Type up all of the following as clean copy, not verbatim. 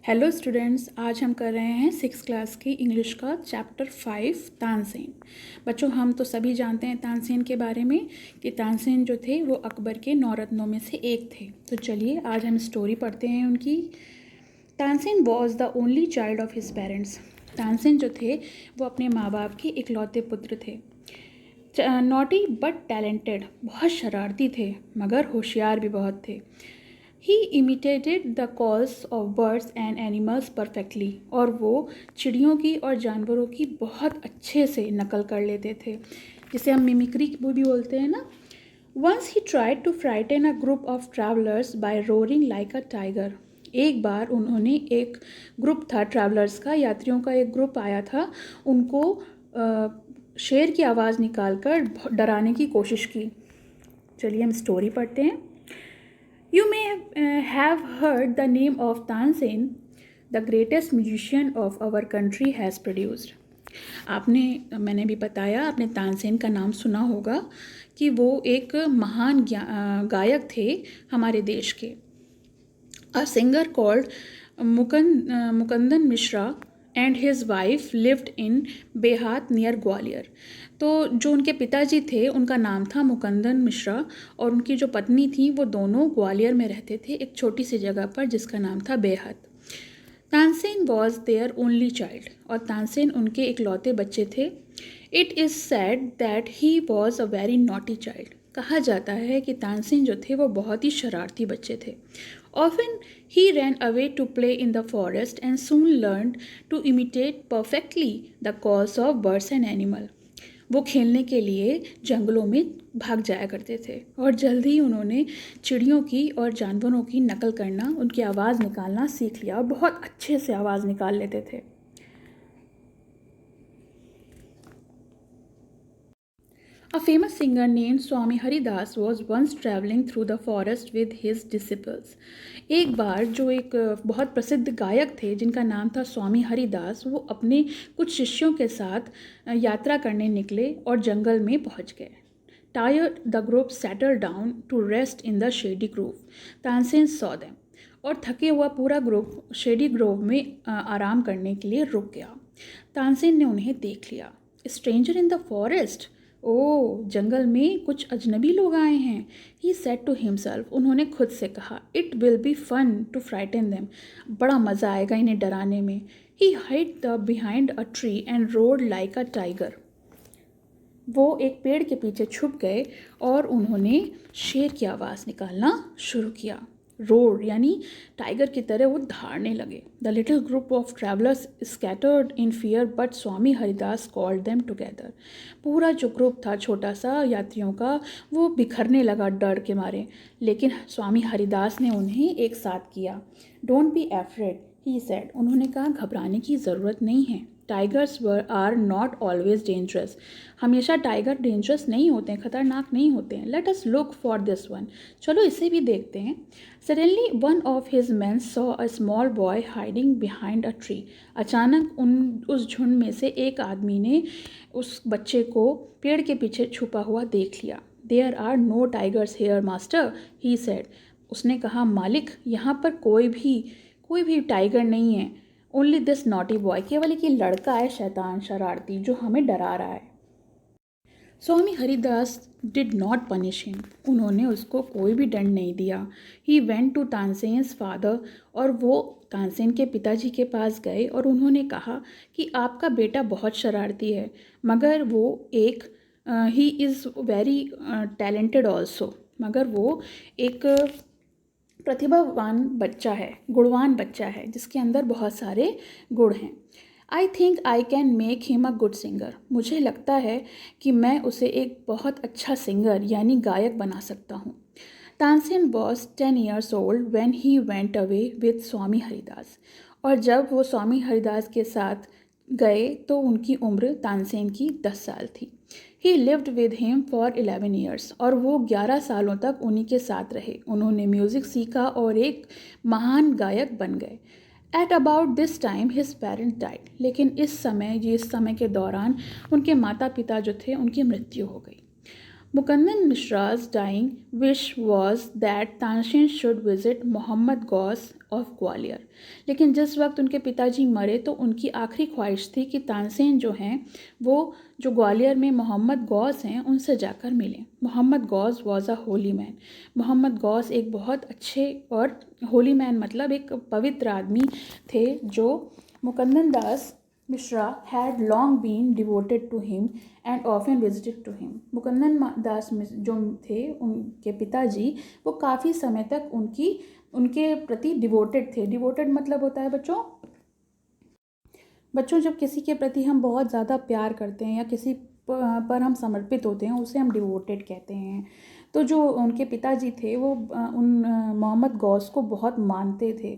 Hello students, आज हम कर रहे हैं 6th क्लास की इंग्लिश का चैप्टर 5 तानसेन। बच्चों, हम तो सभी जानते हैं तानसेन के बारे में कि तानसेन जो थे वो अकबर के 9 रत्नों में से एक थे। तो चलिए आज हम स्टोरी पढ़ते हैं उनकी। Tansen was the only child of his parents. Tansen जो थे वो अपने माँ बाप के इकलौते पुत्र थे। नॉटी बट टैलेंटेड, बहुत शरारती थे मगर होशियार भी बहुत थे। He imitated the calls of birds and animals perfectly, और वो चिड़ियों की और जानवरों की बहुत अच्छे से नकल कर लेते थे, जिसे हम मिमिक्री भी बोलते हैं ना। Once he tried to frighten a group of travellers by roaring like a tiger. एक बार उन्होंने एक ग्रुप था ट्रैवलर्स का, यात्रियों का एक ग्रुप आया था, उनको शेर की आवाज़ निकालकर डराने की कोशिश की। चलिए हम स्टोरी पढ़ते हैं। You may have heard the name of Tansen, the greatest musician of our country has produced. मैंने भी बताया, आपने तानसेन का नाम सुना होगा कि वो एक महान गायक थे हमारे देश के। A singer called Mukandan Mishra and his wife lived in Behat near Gwalior. तो जो उनके पिताजी थे उनका नाम था मुकंदन मिश्रा, और उनकी जो पत्नी थी वो दोनों ग्वालियर में रहते थे, एक छोटी सी जगह पर जिसका नाम था Behat. Tansen was their only child, और तानसेन उनके इकलौते बच्चे थे। It is said that he was a very naughty child. कहा जाता है कि तानसेन जो थे वो बहुत ही शरारती बच्चे थे। Often he ran away to play in the forest and soon learned to imitate perfectly the calls of birds and animals. वो खेलने के लिए जंगलों में भाग जाया करते थे और जल्द ही उन्होंने चिड़ियों की और जानवरों की नकल करना, उनकी आवाज़ निकालना सीख लिया और बहुत अच्छे से आवाज़ निकाल लेते थे। A famous singer named Swami Haridas was once traveling through the forest with his disciples. एक बार जो एक बहुत प्रसिद्ध गायक थे जिनका नाम था स्वामी हरिदास, वो अपने कुछ शिष्यों के साथ यात्रा करने निकले और जंगल में पहुंच गए। Tired, the group settled down to rest in the shady grove. Tansen saw them. और थके हुआ पूरा ग्रुप शेडी ग्रोव में आराम करने के लिए रुक गया। तानसेन ने उन्हें देख लिया। स्ट्रेंजर इन द फॉरेस्ट, ओ जंगल में कुछ अजनबी लोग आए हैं। ही सेड टू हिमसेल्फ, उन्होंने खुद से कहा। It will be fun to frighten them, बड़ा मज़ा आएगा इन्हें डराने में। He hide the behind a tree and roared like a tiger. वो एक पेड़ के पीछे छुप गए और उन्होंने शेर की आवाज़ निकालना शुरू किया। रोड यानी टाइगर की तरह वो धाड़ने लगे। The little group of travellers scattered in fear but Swami Haridas called them together. पूरा जो ग्रुप था छोटा सा यात्रियों का, वो बिखरने लगा डर के मारे, लेकिन स्वामी हरिदास ने उन्हें एक साथ किया। Don't be afraid, he said, उन्होंने कहा घबराने की ज़रूरत नहीं है। Tigers are not always dangerous, हमेशा टाइगर डेंजरस नहीं होते हैं, ख़तरनाक नहीं होते हैं। Let us look for this one, चलो इसे भी देखते हैं। Suddenly one of his man saw a small boy hiding behind a tree. अचानक उस झुंड में से एक आदमी ने उस बच्चे को पेड़ के पीछे छुपा हुआ देख लिया। There are no tigers here master, he said, उसने कहा मालिक यहाँ पर कोई भी टाइगर नहीं है। ओनली दिस नॉटी बॉय, केवल एक लड़का है शैतान शरारती जो हमें डरा रहा है। Swami Haridas did not punish him, उन्होंने उसको कोई भी दंड नहीं दिया। He went to Tansen's father, और वो तानसेन के पिताजी के पास गए और उन्होंने कहा कि आपका बेटा बहुत शरारती है, मगर वो एक he is very talented also, मगर वो एक प्रतिभावान बच्चा है, गुणवान बच्चा है जिसके अंदर बहुत सारे गुण हैं। I think I can make him a good singer, मुझे लगता है कि मैं उसे एक बहुत अच्छा सिंगर यानी गायक बना सकता हूँ। Tansen was 10 years old when he went away with स्वामी हरिदास, और जब वो स्वामी हरिदास के साथ गए तो उनकी उम्र तानसेन की 10 साल थी। ही lived with him for 11 years, और वो 11 सालों तक उन्हीं के साथ रहे। उन्होंने म्यूज़िक सीखा और एक महान गायक बन गए। At about this time his parents died, लेकिन इस समय के दौरान उनके माता पिता जो थे उनकी मृत्यु हो गई। Mukannan Mishra's dying wish was that Tansen should visit Mohammad Ghaus of Gwalior. लेकिन जिस वक्त उनके पिताजी मरे तो उनकी आखिरी ख्वाहिश थी कि तानसेन जो हैं वो जो ग्वालियर में मोहम्मद गौस हैं उनसे जाकर मिलें। Mohammad Ghaus was a holy man. Mohammad Ghaus एक बहुत अच्छे और होली मैन मतलब एक पवित्र आदमी थे जो मुकन्नन दास Mishra had long been devoted to him and often visited to him। मुकन्नन दास जो थे उनके पिताजी वो काफ़ी समय तक उनके प्रति डिवोटेड थे। डिवोटेड मतलब होता है बच्चों जब किसी के प्रति हम बहुत ज़्यादा प्यार करते हैं या किसी पर हम समर्पित होते हैं उसे हम डिवोटेड कहते हैं। तो जो उनके पिताजी थे वो मोहम्मद गौस को बहुत मानते थे।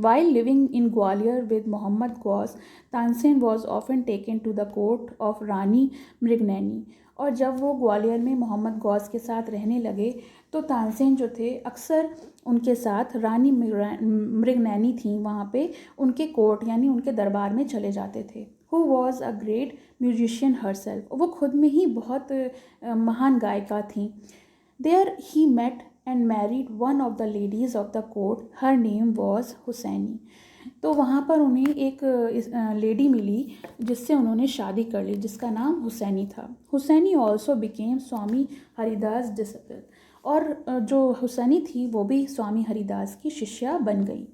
While living in Gwalior with Muhammad Ghaus, Tansen was often taken to the court of रानी मृगनैनी। और जब वो ग्वालियर में मोहम्मद गौस के साथ रहने लगे तो तानसेन जो थे अक्सर उनके साथ रानी मृगनैनी थी वहाँ पे उनके कोर्ट यानी उनके दरबार में चले जाते थे। Who was a great musician herself। वो खुद में ही बहुत महान गायिका थी। There he met and married one of the ladies of the court। Her name was Husaini. तो वहाँ पर उन्हें एक लेडी मिली जिससे उन्होंने शादी कर ली जिसका नाम हुसैनी था। हुसैनी ऑल्सो बिकेम स्वामी हरिदास डिसिपल। और जो हुसैनी थी वो भी स्वामी हरिदास की शिष्या बन गई।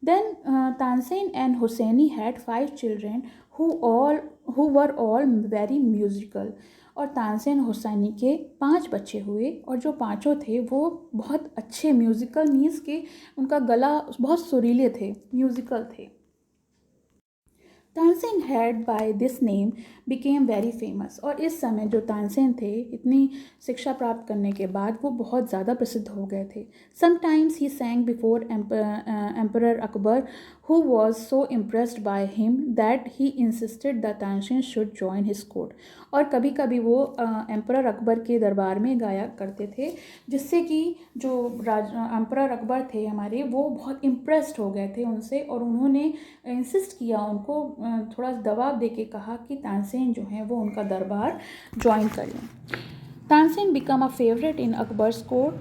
Then Tansen and Husaini had 5 children who were all very musical। और तानसेन हुसैनी के 5 बच्चे हुए और जो पांचों थे वो बहुत अच्छे म्यूज़िकल मीन्स के उनका गला बहुत सुरीले थे, म्यूज़िकल थे। Tansen had by this name became very famous. और इस समय जो तानसेन थे इतनी शिक्षा प्राप्त करने के बाद वो बहुत ज़्यादा प्रसिद्ध हो गए थे। Sometimes he सैंग before emperor Akbar who was so impressed by him that he insisted that Tansen should join his court। और कभी कभी वो एम्परर अकबर के दरबार में गाया करते थे जिससे कि जो एम्परर अकबर थे हमारे वो बहुत इम्प्रेस्ड हो गए थे उनसे और उन्होंने इंसिस्ट किया उनको थोड़ा दबाव दे के कहा कि तानसेन जो हैं वो उनका दरबार ज्वाइन कर लें। Tansen become a favourite in Akbar's court.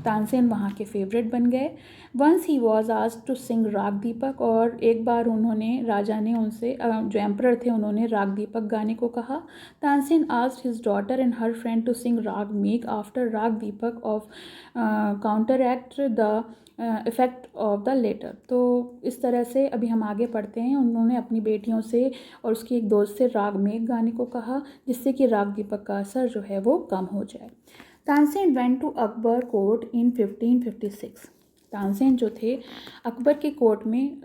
Tansen वहाँ के फेवरेट बन गए। Once he was asked to sing raga Deepak. और एक बार उन्होंने राजा ने उनसे जो एम्परर थे उन्होंने राग दीपक गाने को कहा। Tansen asked his daughter and her friend to sing raga Megh after raga Deepak of counteract the effect of the latter. तो इस तरह से अभी हम आगे पढ़ते हैं। उन्होंने अपनी बेटियों से और उसकी एक दोस्त से राग मेघ गाने को कहा जिससे कि राग दीपक का असर जो है वो कम हो जाए। Tansen went to Akbar court in 1556। Tansen जो थे अकबर के कोर्ट में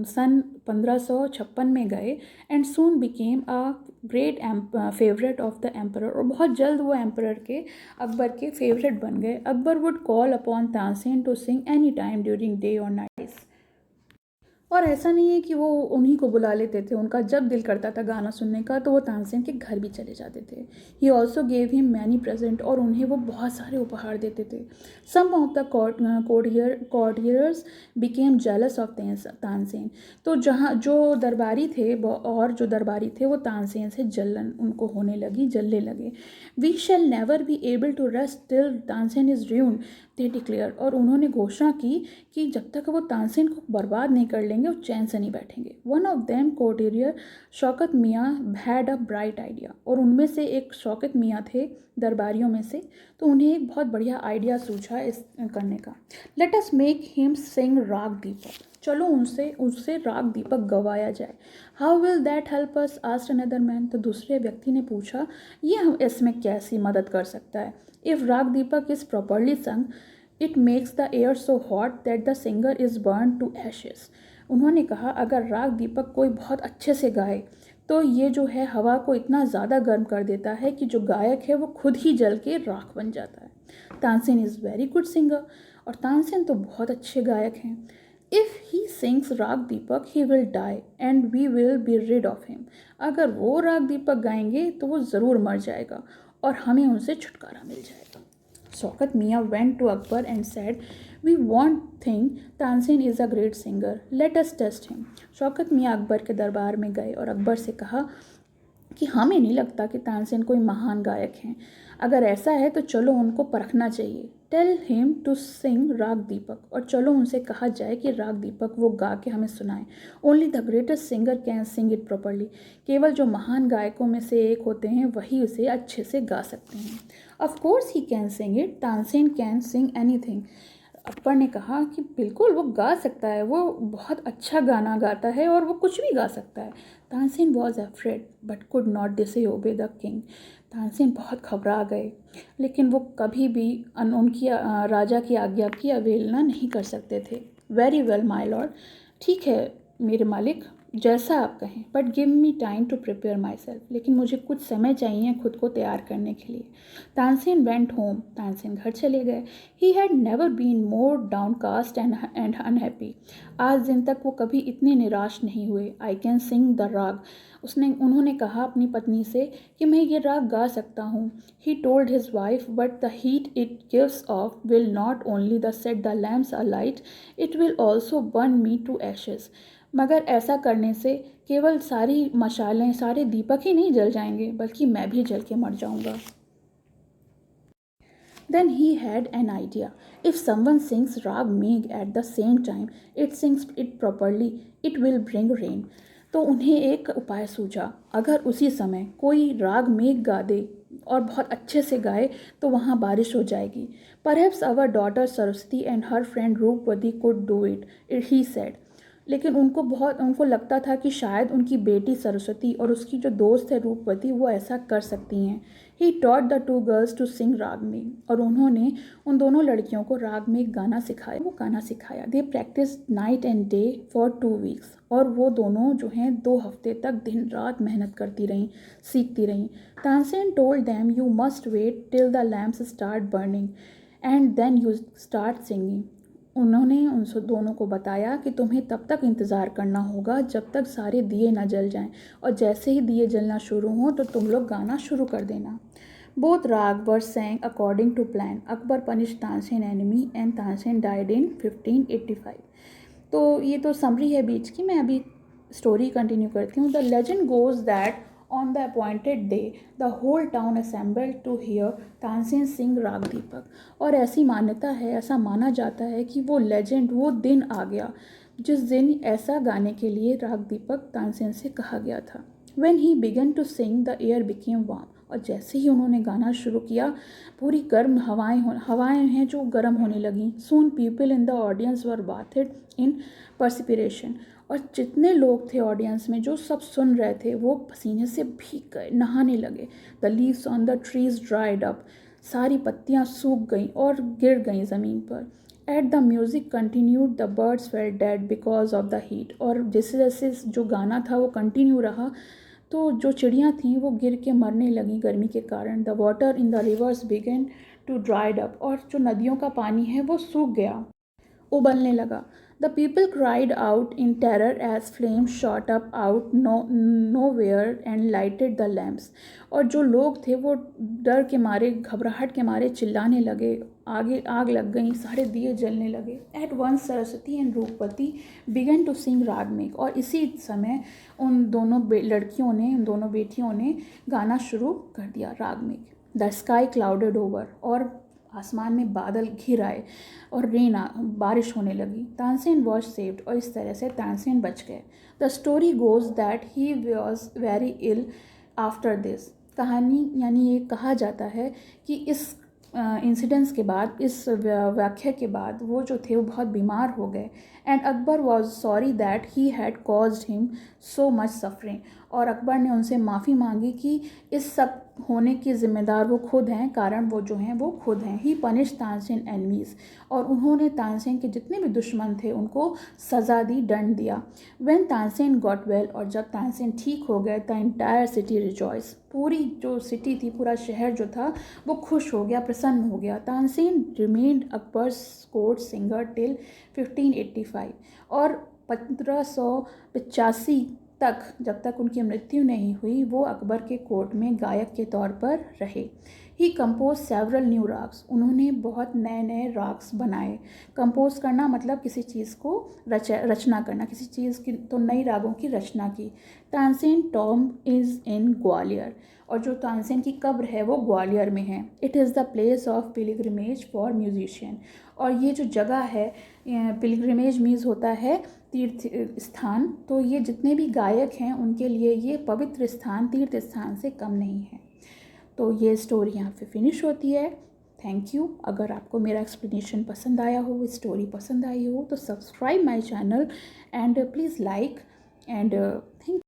सन 1556 में गए and soon became a great favourite of the emperor. और बहुत जल्द वो एम्परर के अकबर के फेवरेट बन गए। Akbar would call upon Tansen to sing any time during day और नाइट। और ऐसा नहीं है कि वो उन्हीं को बुला लेते थे, उनका जब दिल करता था गाना सुनने का तो वो तानसेन के घर भी चले जाते थे। He also gave him many present. और उन्हें वो बहुत सारे उपहार देते थे। Some of the courtiers became jealous of Tansen. तो जो दरबारी थे वो तानसेन से जलन उनको होने लगी, जलने लगे। We shall never be able to rest till Tansen is ruined they declare. और उन्होंने घोषणा की कि जब तक वो तानसेन को बर्बाद नहीं कर लेंगे वो चैन से नहीं बैठेंगे। वन ऑफ देम कोटियर शौकत मियाँ हैड अ ब्राइट आइडिया। और उनमें से एक शौकत मियाँ थे दरबारियों में से, तो उन्हें एक बहुत बढ़िया आइडिया सूझा इस करने का। लेट अस मेक हिम सिंग राग दीपक। चलो उससे राग दीपक गवाया जाए। How will that help us asked another man. तो दूसरे व्यक्ति ने पूछा ये हम इसमें कैसी मदद कर सकता है। If raga Deepak is properly sung it makes the air so hot that the singer is burn to ashes. उन्होंने कहा अगर राग दीपक कोई बहुत अच्छे से गाए तो ये जो है हवा को इतना ज़्यादा गर्म कर देता है कि जो गायक है वो खुद ही जल के राख बन जाता है। Tansen is very good singer. और तानसेन तो बहुत अच्छे गायक हैं। If he sings raga Deepak he will die and we will be rid of him. अगर वो राग दीपक गाएंगे तो वो ज़रूर मर जाएगा और हमें उनसे छुटकारा मिल जाएगा। शौकत मियाँ went to Akbar and said, "We won't think Tansen is a great singer. Let us test him." Shaukat मियाँ अकबर के दरबार में गए और अकबर से कहा कि हमें नहीं लगता कि तानसेन कोई महान गायक हैं। अगर ऐसा है तो चलो उनको परखना चाहिए। Tell him to sing raga Deepak, और चलो उनसे कहा जाए कि राग दीपक वो गा के हमें सुनाएं। Only the greatest singer can sing it properly, केवल जो महान गायकों में से एक होते हैं वही उसे अच्छे से गा सकते हैं। Of course he can sing it, Tansen can sing anything. Akbar ने कहा कि बिल्कुल वो गा सकता है, वो बहुत अच्छा गाना गाता है और वो कुछ भी गा सकता है। Tansen was afraid but could not disobey the king. Tansen बहुत घबरा गए, लेकिन वो कभी भी उनकी राजा की आज्ञा की अवहेलना नहीं कर सकते थे। वेरी वेल माय लॉर्ड, ठीक है मेरे मालिक, जैसा आप कहें, but give me time to prepare myself, लेकिन मुझे कुछ समय चाहिए खुद को तैयार करने के लिए। तानसेन वेंट होम, तानसेन घर चले गए। He had never been more downcast and unhappy. आज दिन तक वो कभी इतने निराश नहीं हुए। आई कैन सिंग द राग, उन्होंने कहा अपनी पत्नी से कि मैं ये राग गा सकता हूँ। He told his wife, but the heat it gives off will not only the set the lamps alight, it will also burn me to ashes. मगर ऐसा करने से केवल सारी मशालें, सारे दीपक ही नहीं जल जाएंगे, बल्कि मैं भी जल के मर जाऊंगा। Then he had an idea. If someone sings Rag Megh at the same time it sings it properly, it will bring rain. तो उन्हें एक उपाय सूझा, अगर उसी समय कोई राग मेघ गा दे और बहुत अच्छे से गाए तो वहाँ बारिश हो जाएगी। Perhaps our daughter Saraswati and her friend Roopwati could do it, he said. लेकिन उनको लगता था कि शायद उनकी बेटी सरस्वती और उसकी जो दोस्त है रूपवती वो ऐसा कर सकती हैं। He taught the two girls to sing राग मेघ, और उन्होंने उन दोनों लड़कियों को राग मेघ गाना सिखाया। They practise night and day for 2 weeks, और वो दोनों जो हैं 2 हफ्ते तक दिन रात मेहनत करती रहीं, सीखती रहीं। Tansen told them you must wait till the lamps start burning and then you start singing. उन्होंने उन दोनों को बताया कि तुम्हें तब तक इंतज़ार करना होगा जब तक सारे दिए न जल जाएं, और जैसे ही दिए जलना शुरू हों तो तुम लोग गाना शुरू कर देना। Both raga were sang according to plan. Akbar punish Tansen enemy and Tansen died in 1585। तो ये तो समरी है बीच की, मैं अभी स्टोरी कंटिन्यू करती हूँ। The legend goes that on the appointed day the whole town assembled to hear Tansen Singh राग दीपक। और ऐसी मान्यता है, ऐसा माना जाता है कि वो लेजेंड, वो दिन आ गया जिस दिन ऐसा गाने के लिए राग दीपक तानसेन से कहा गया था। When he began to sing the air became warm, और जैसे ही उन्होंने गाना शुरू किया पूरी गर्म हवाएं हैं जो गर्म होने लगीं। Soon people in the audience were bathed in perspiration, और जितने लोग थे ऑडियंस में जो सब सुन रहे थे वो पसीने से भीग गए, नहाने लगे। The leaves on the trees dried up, सारी पत्तियां सूख गईं और गिर गईं ज़मीन पर। At the music continued the birds felt dead because of the heat, और जैसे जैसे जो गाना था वो कंटिन्यू रहा तो जो चिड़ियाँ थीं वो गिर के मरने लगीं गर्मी के कारण। The water in the rivers began to dried up, और जो नदियों का पानी है वो सूख गया, उबलने लगा। The people cried out in terror as flame shot up out nowhere and lighted the lamps, और जो लोग थे वो डर के मारे, घबराहट के मारे चिल्लाने लगे, आग लग गई, सारे दिए जलने लगे। At once Saraswati and Rupvati began to sing राग मेघ, और इसी समय उन दोनों लड़कियों ने, उन दोनों बेटियों ने गाना शुरू कर दिया राग मेघ। द स्काई क्लाउडेड ओवर, और आसमान में बादल घिर आए और बारिश होने लगी। तानसेन वॉज सेव्ड, और इस तरह से तानसेन बच गए। The story goes that he was very ill after this, कहानी यानी ये कहा जाता है कि इस इंसिडेंट्स के बाद, इस व्याख्या के बाद वो जो थे वो बहुत बीमार हो गए। And Akbar was sorry that he had caused him so much suffering, और अकबर ने उनसे माफ़ी मांगी कि इस सब होने की ज़िम्मेदार वो खुद हैं, कारण वो जो हैं वो खुद हैं। ही पनिश तानसेन एनमीज़, और उन्होंने तानसेन के जितने भी दुश्मन थे उनको सज़ा दी, दंड दिया। व्हेन तानसेन गॉट वेल, और जब तानसेन ठीक हो गए, द एंटायर सिटी रिजॉइस, पूरी जो सिटी थी, पूरा शहर जो था वो खुश हो गया, प्रसन्न हो गया। Tansen remained Akbar's court singer till 1585, और 1585 तक, जब तक उनकी मृत्यु नहीं हुई, वो अकबर के कोर्ट में गायक के तौर पर रहे। ही कंपोज सेवरल न्यू राग्स, उन्होंने बहुत नए नए राग्स बनाए। कंपोज करना मतलब किसी चीज़ को रचना करना, किसी चीज़ की, तो नई रागों की रचना की। Tansen Tom is in Gwalior, और जो तानसेन की कब्र है वो ग्वालियर में है। It is the place of pilgrimage for musician, और ये जो जगह है, पिलग्रिमेज मीन्स होता है तीर्थ स्थान, तो ये जितने भी गायक हैं उनके लिए ये पवित्र स्थान तीर्थ स्थान से कम नहीं है। तो ये स्टोरी यहाँ पे फिनिश होती है। Thank you. अगर आपको मेरा एक्सप्लेनेशन पसंद आया हो, स्टोरी पसंद आई हो, तो subscribe my channel and please like and thank